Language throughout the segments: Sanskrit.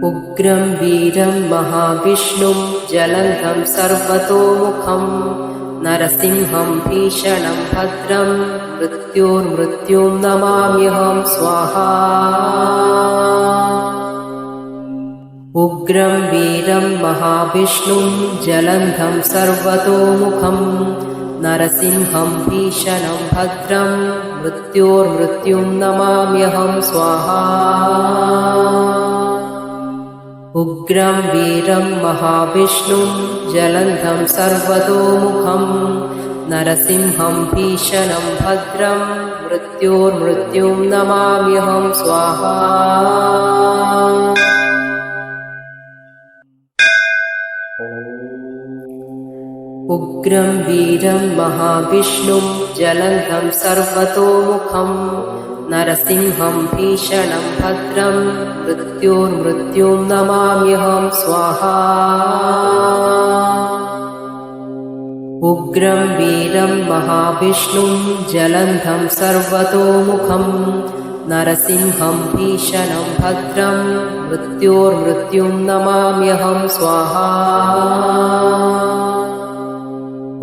उग्रं वीरं महाविष्णुं ज्वलन्तं सर्वतोमुखं नरसिंहं भीषणं भद्रं मृत्योर्मृत्युं नमाम्यहं स्वाहा। उग्रं वीरं महाविष्णुं ज्वलन्तं सर्वतोमुखं नरसिंहं भीषणं भद्रं मृत्योर्मृत्युं नमाम्यहं स्वाहा। उग्रं वीरं महाविष्णुं ज्वलन्तं सर्वतोमुखं नरसिंहं भीषणं भद्रं मृत्योर्मृत्युं नमाम्यहं स्वाहा। उग्रं वीरं महाविष्णुं ज्वलन्तं सर्वतोमुखं नरसिंहं भीषणं भद्रं मृत्योर्मृत्युं नमाम्यहं स्वाहा। उग्रं वीरं महाविष्णुं ज्वलन्तं सर्वतोमुखं नरसिंहं भीषणं भद्रं मृत्योर्मृत्युं नमाम्यहं स्वाहा।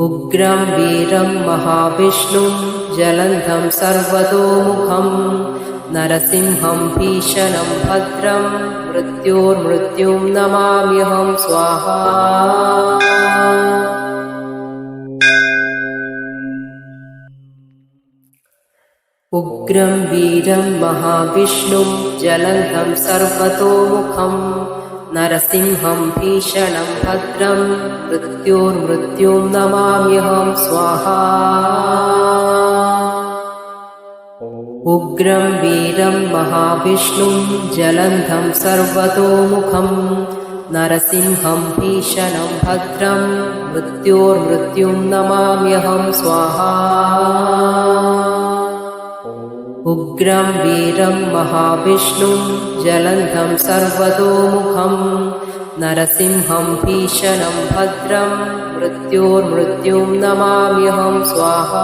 उग्रं वीरं महाविष्णुं ज्वलन्तं सर्वतोमुखं नरसिंहं भीषणं भद्रं मृत्योर्मृत्युं नमाम्यहं स्वाहा। उग्रं वीरं महाविष्णुं ज्वलन्तं सर्वतोमुखं नरसिंहं भीषणं भद्रं मृत्योर्मृत्युं नमाम्यहं स्वाहा। उग्रं वीरं महाविष्णुं ज्वलन्तं सर्वतोमुखं नरसिंहं भीषणं भद्रं मृत्योर्मृत्युं नमाम्यहं स्वाहा। उग्रं वीरं महाविष्णुं ज्वलन्तं सर्वतोमुखं नरसिंहं भीषणं भद्रं मृत्योर्मृत्युं नमाम्यहं स्वाहा।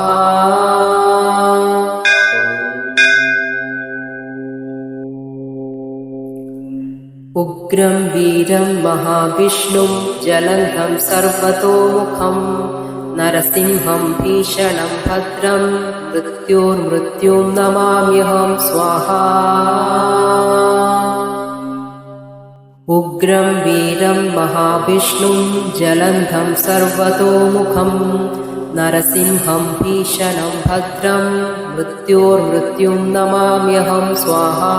उग्रं वीरं महाविष्णुं ज्वलन्तं सर्वतोमुखं नरसिंहं भीषणं भद्रं मृत्योर्मृत्युं नमाम्यहं स्वाहा। उग्रं वीरं महाविष्णुं ज्वलन्तं सर्वतोमुखं नरसिंहं भीषणं भद्रं मृत्योर्मृत्युं नमाम्यहं स्वाहा।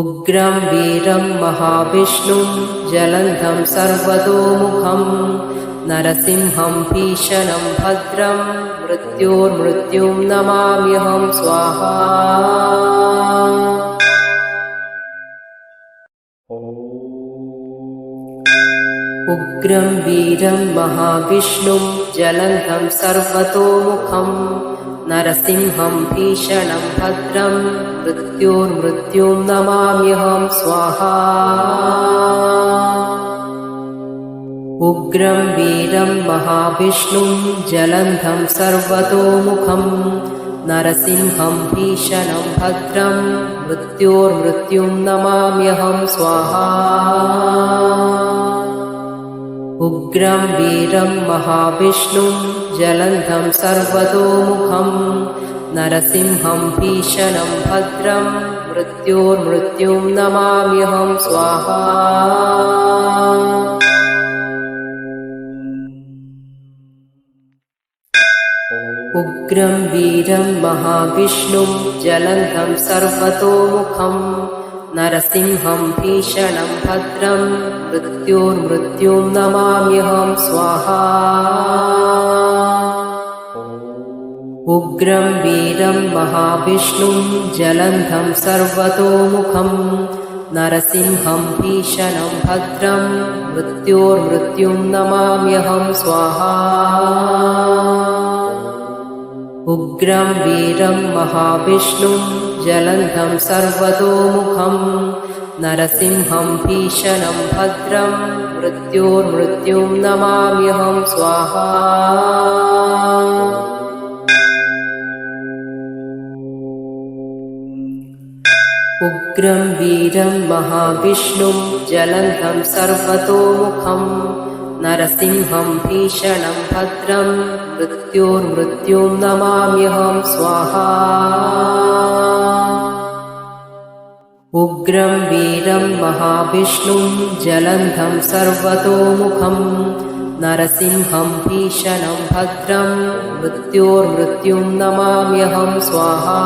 उग्रं वीरं महाविष्णुं ज्वलन्तं सर्वतोमुखं नरसिंहं भीषणं भद्रं मृत्योर्मृत्युं नमाम्यहं स्वाहा। उग्रं वीरं महाविष्णुं ज्वलन्तं सर्वतोमुखं नरसिंहं भीषणं भद्रं मृत्योर्मृत्युं नमाम्यहं स्वाहा। उग्रं वीरं महाविष्णुं ज्वलन्तं सर्वतोमुखं नरसिंहं भीषणं भद्रं मृत्योर्मृत्युं नमाम्यहं स्वाहा। उग्रं वीरं महाविष्णुं ज्वलन्तं सर्वतोमुखं नरसिंहं भीषणं भद्रं मृत्योर्मृत्युं नमाम्यहं स्वाहा। उग्रं वीरं महाविष्णुं ज्वलन्तं सर्वतोमुखं नरसिंहं भीषणं भद्रं मृत्योर्मृत्युं नमाम्यहं स्वाहा। उग्रं वीरं महाविष्णुं ज्वलन्तं सर्वतोमुखं नरसिंहं भीषणं भद्रं मृत्योर्मृत्युं नमाम्यहं स्वाहा। उग्रं वीरं महाविष्णुं ज्वलन्तं सर्वतोमुखं नरसिंहं भीषणं भद्रं मृत्योर्मृत्युं नमाम्यहं स्वाहा। उग्रं वीरं महाविष्णुं जलन्धं सर्वतोमुखं नरसिंहं भीषणं भद्रं मृत्योर्मृत्युं नमाम्यहं स्वाहा। उग्रं वीरं महाविष्णुं जलन्धं सर्वतोमुखं नरसिंहं भीषणं भद्रं मृत्योर्मृत्युं नमाम्यहं स्वाहा।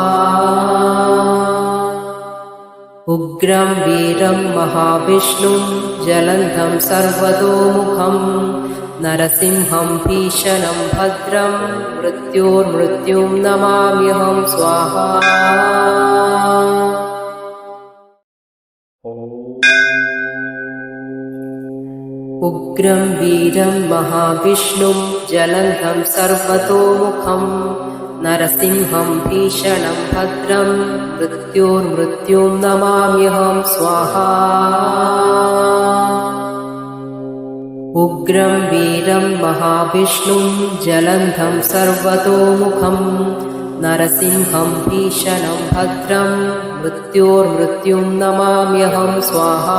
उग्रं वीरं महाविष्णुं जलन्धं सर्वतोमुखं नरसिंहं भीषणं भद्रं मृत्योर्मृत्युं नमाम्यहं स्वाहा। उग्रं वीरं महाविष्णुं जलन्धं सर्वतोमुखं नरसिंहं भीषणं भद्रं मृत्योर्मृत्युं नमाम्यहं स्वाहा। उग्रं वीरं महाविष्णुं जलन्धं सर्वतोमुखं नरसिंहं भीषणं भद्रं मृत्योर्मृत्युं नमाम्यहं स्वाहा।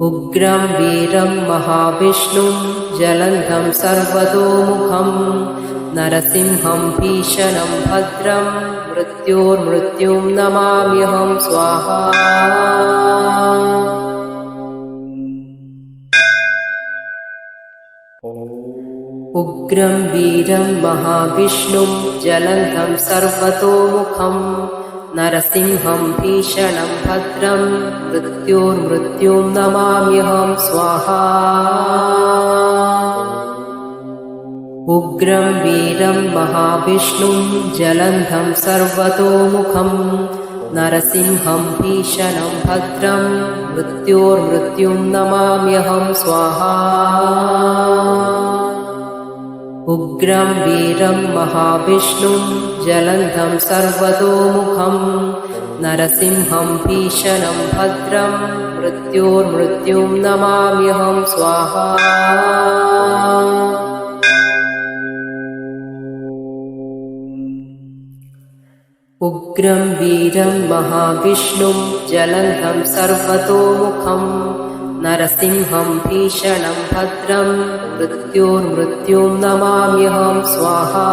उग्रं वीरं महाविष्णुं जलन्धं सर्वतोमुखं नरसिंहं भीषणं भद्रं मृत्योर्मृत्युं नमाम्यहं स्वाहा। उग्रं वीरं महाविष्णुं जलन्धं सर्वतोमुखं नरसिंहं भीषणं भद्रं मृत्योर्मृत्युं नमाम्यहं स्वाहा। उग्रं वीरं महाविष्णुं जलन्धं सर्वतोमुखं नरसिंहं भीषणं भद्रं मृत्योर्मृत्युं नमाम्यहं स्वाहा। उग्रं वीरं महाविष्णुं जलन्धं सर्वतोमुखं नरसिंहं भीषणं भद्रं मृत्योर्मृत्युं नमाम्यहं स्वाहा। उग्रं वीरं महाविष्णुं जलन्धं सर्वतोमुखं नरसिंहं भीषणं भद्रं मृत्योर्मृत्युं नमाम्यहं स्वाहा।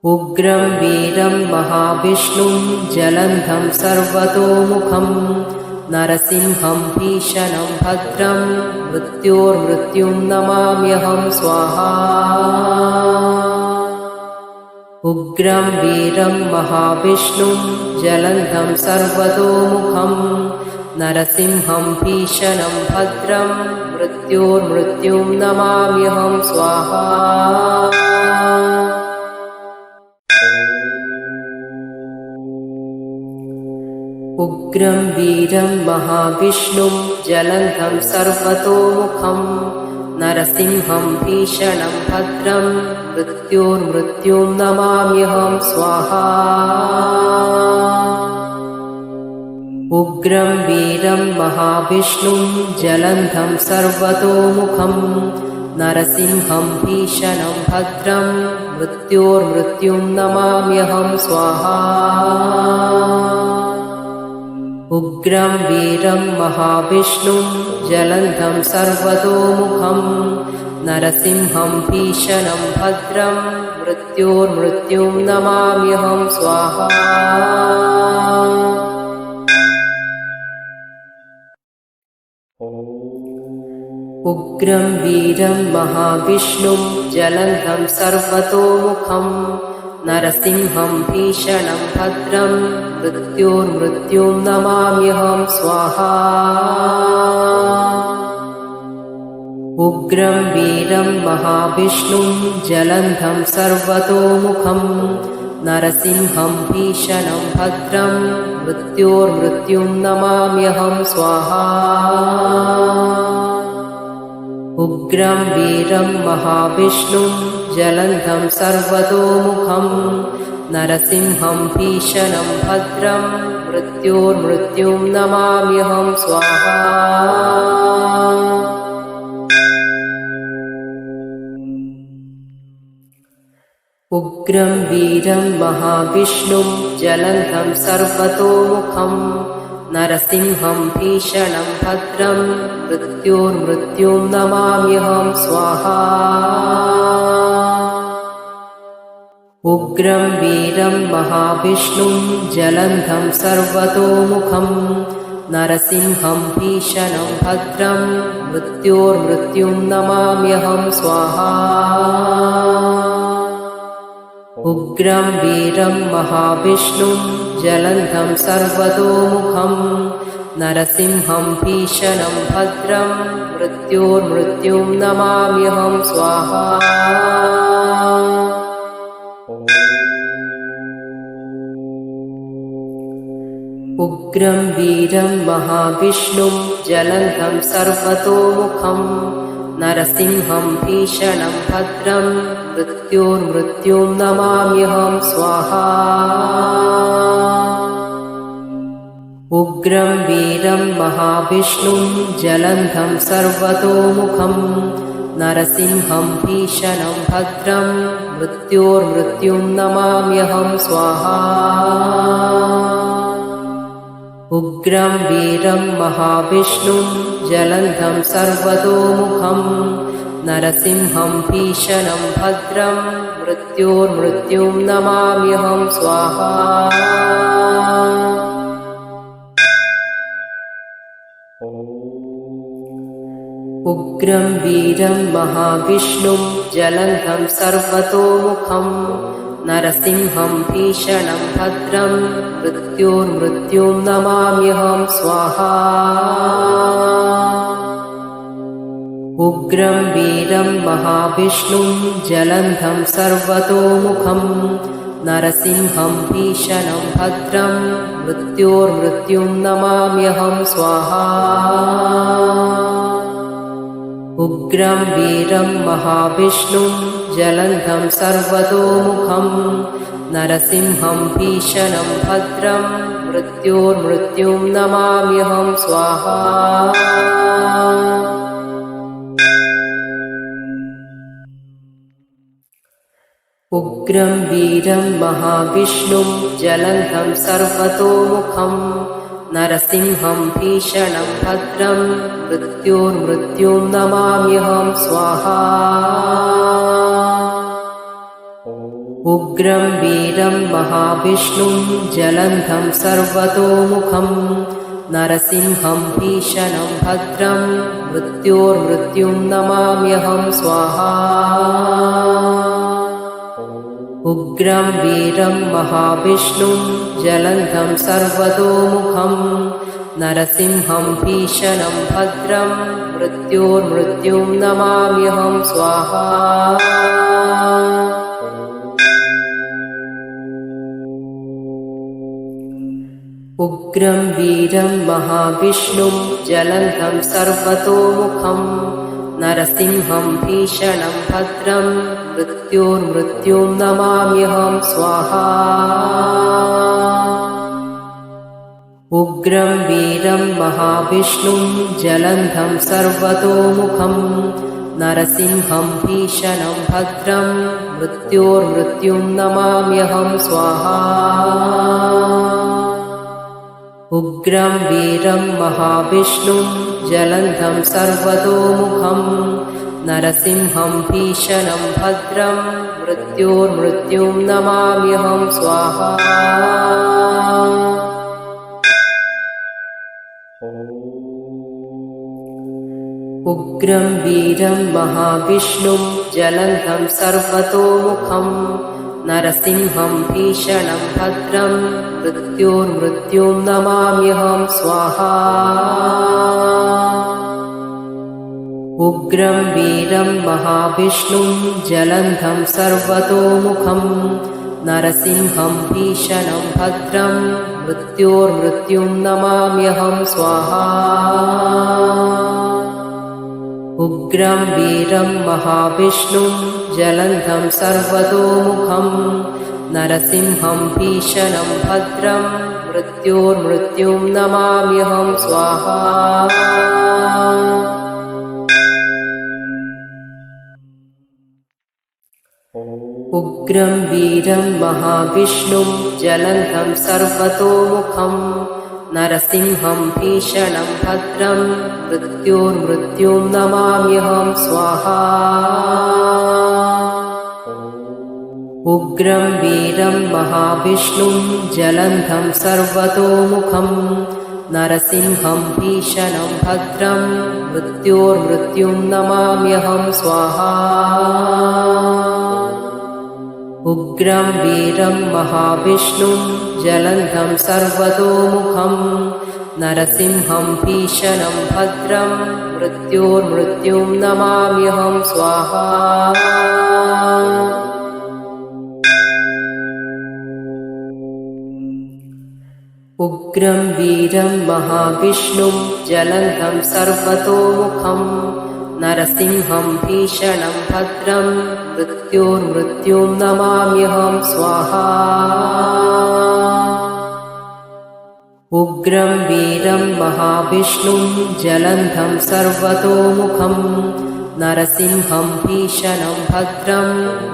उग्रं वीरं महाविष्णुं जलन्धं सर्वतोमुखं नरसिंहं भीषणं भद्रं मृत्योर्मृत्युं नमाम्यहं स्वाहा। उग्रं वीरं महाविष्णुं जलन्धं सर्वतोमुखं नरसिंहं भीषणं भद्रं मृत्योर्मृत्युं नमाम्यहं स्वाहा। उग्रं वीरं महाविष्णुं जलन्धं सर्वतोमुखं नरसिंहं भीषणं भद्रं मृत्योर्मृत्युं नमाम्यहं स्वाहा। उग्रं वीरं महाविष्णुं जलन्धं सर्वतोमुखं नरसिंहं भीषणं भद्रं मृत्योर्मृत्युं नमाम्यहं स्वाहा। उग्रं वीरं महाविष्णुं जलन्धं सर्वतोमुखं नरसिंहं भीषणं भद्रं मृत्योर्मृत्युं नमाम्यहं स्वाहा। उग्रं वीरं महाविष्णुं जलन्धं सर्वतोमुखं नरसिंहं भीषणं भद्रं मृत्योर्मृत्युं नमाम्यहं स्वाहा। उग्रं वीरं महाविष्णुं जलन्धं सर्वतोमुखं नरसिंहं भीषणं भद्रं मृत्योर्मृत्युं नमाम्यहं स्वाहा। उग्रं वीरं महाविष्णुं जलन्धं सर्वतोमुखं नरसिंहं भीषणं भद्रं मृत्योर्मृत्युं नमाम्यहं स्वाहा। उग्रं वीरं महाविष्णुं ज्वलन्तं सर्वतोमुखं नरसिंहं भीषणं भद्रं मृत्योर्मृत्युं नमाम्यहं स्वाहा। उग्रं वीरं महाविष्णुं ज्वलन्तं सर्वतोमुखं नरसिंहं भीषणं भद्रं मृत्योर्मृत्युं नमाम्यहं स्वाहा। उग्रं वीरं महाविष्णुं ज्वलन्तं सर्वतोमुखं नरसिंहं भीषणं भद्रं मृत्योर्मृत्युं नमाम्यहं स्वाहा। उग्रं वीरं महाविष्णुं ज्वलन्तं सर्वतोमुखं नरसिंहं भीषणं भद्रं मृत्योर्मृत्युं नमाम्यहं स्वाहा। उग्रं वीरं महाविष्णुं ज्वलन्तं सर्वतोमुखं नरसिंहं भीषणं भद्रं मृत्योर्मृत्युं नमाम्यहं स्वाहा। उग्रं वीरं महाविष्णुं ज्वलन्तं सर्वतोमुखं नरसिंहं भीषणं भद्रं मृत्योर्मृत्युं नमाम्यहं स्वाहा। उग्रं वीरं महाविष्णुं ज्वलन्तं सर्वतोमुखं नरसिंहं भीषणं भद्रं मृत्योर्मृत्युं नमाम्यहं स्वाहा। उग्रं वीरं महाविष्णुं ज्वलन्तं सर्वतोमुखं नरसिंहं भीषणं भद्रं मृत्योर्मृत्युं नमाम्यहं स्वाहा। उग्रं वीरं महाविष्णुं ज्वलन्तं सर्वतोमुखं नरसिंहं भीषणं भद्रं मृत्योर्मृत्युं नमाम्यहं स्वाहा। उग्रं वीरं महाविष्णुं ज्वलन्तं सर्वतोमुखं नरसिंहं भीषणं भद्रं मृत्योर्मृत्युं नमाम्यहं स्वाहा। उग्रं वीरं महाविष्णुं ज्वलन्तं सर्वतोमुखं नरसिंहं भीषणं भद्रं मृत्योर्मृत्युं नमाम्यहं स्वाहा। उग्रं वीरं महाविष्णुं ज्वलन्तं सर्वतोमुखं नरसिंहं भीषणं भद्रं मृत्योर्मृत्युं नमाम्यहं स्वाहा। उग्रं वीरं महाविष्णुं ज्वलन्तं सर्वतोमुखं नरसिंहं भीषणं भद्रं मृत्योर्मृत्युं नमाम्यहं स्वाहा। उग्रं वीरं महाविष्णुं ज्वलन्तं सर्वतोमुखं नरसिंहं भीषणं भद्रं मृत्योर्मृत्युं नमाम्यहं स्वाहा। उग्रं वीरं महाविष्णुं ज्वलन्तं सर्वतोमुखं नरसिंहं भीषणं भद्रं मृत्योर्मृत्युं नमाम्यहं स्वाहा। उग्रं वीरं महाविष्णुं ज्वलन्तं सर्वतोमुखं नरसिंहं भीषणं भद्रं मृत्योर्मृत्युं नमाम्यहं स्वाहा। उग्रं वीरं महाविष्णुं ज्वलन्तं सर्वतोमुखं नरसिंहं भीषणं भद्रं मृत्योर्मृत्युं नमाम्यहं स्वाहा। उग्रं वीरं महाविष्णुं ज्वलन्तं सर्वतोमुखं नरसिंहं भीषणं भद्रं मृत्योर्मृत्युं नमाम्यहं स्वाहा। उग्रं वीरं महाविष्णुं ज्वलन्तं सर्वतोमुखं नरसिंहं भीषणं भद्रं मृत्योर्मृत्युं नमाम्यहं स्वाहा। उग्रं वीरं महाविष्णुं ज्वलन्तं सर्वतोमुखं नरसिंहं भीषणं भद्रं मृत्योर्मृत्युं नमाम्यहं स्वाहा। उग्रं वीरं महाविष्णुं ज्वलन्तं सर्वतोमुखं नरसिंहं भीषणं भद्रं मृत्योर्मृत्युं नमाम्यहं स्वाहा। उग्रं वीरं महाविष्णुं ज्वलन्तं सर्वतोमुखं नरसिंहं भीषणं भद्रं मृत्योर्मृत्युं नमाम्यहं स्वाहा। उग्रं वीरं महाविष्णुं ज्वलन्तं सर्वतोमुखं नरसिंहं भीषणं भद्रं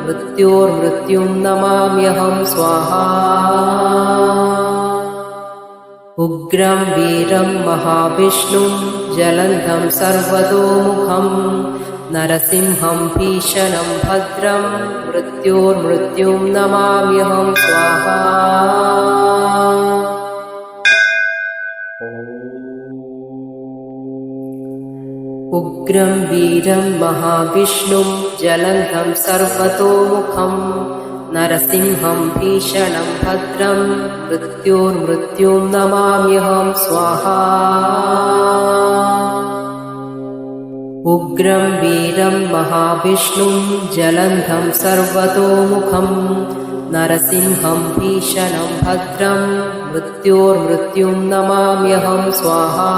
मृत्योर्मृत्युं नमाम्यहं स्वाहा। उग्रं वीरं महाविष्णुं ज्वलन्तं सर्वतोमुखं नरसिंहं भीषणं भद्रं मृत्योर्मृत्युं नमाम्यहं स्वाहा। उग्रं वीरं महाविष्णुं ज्वलन्तं सर्वतोमुखं नरसिंहं भीषणं भद्रं मृत्योर्मृत्युं नमाम्यहं स्वाहा। उग्रं वीरं महाविष्णुं ज्वलन्तं सर्वतोमुखं नरसिंहं भीषणं भद्रं मृत्योर्मृत्युं नमाम्यहं स्वाहा।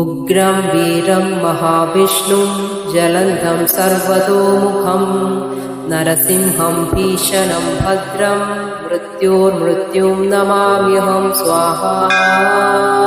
उग्रं वीरं महाविष्णुं ज्वलन्तं सर्वतोमुखं नरसिंहं भीषणं भद्रं मृत्योर्मृत्युं नमाम्यहं स्वाहा।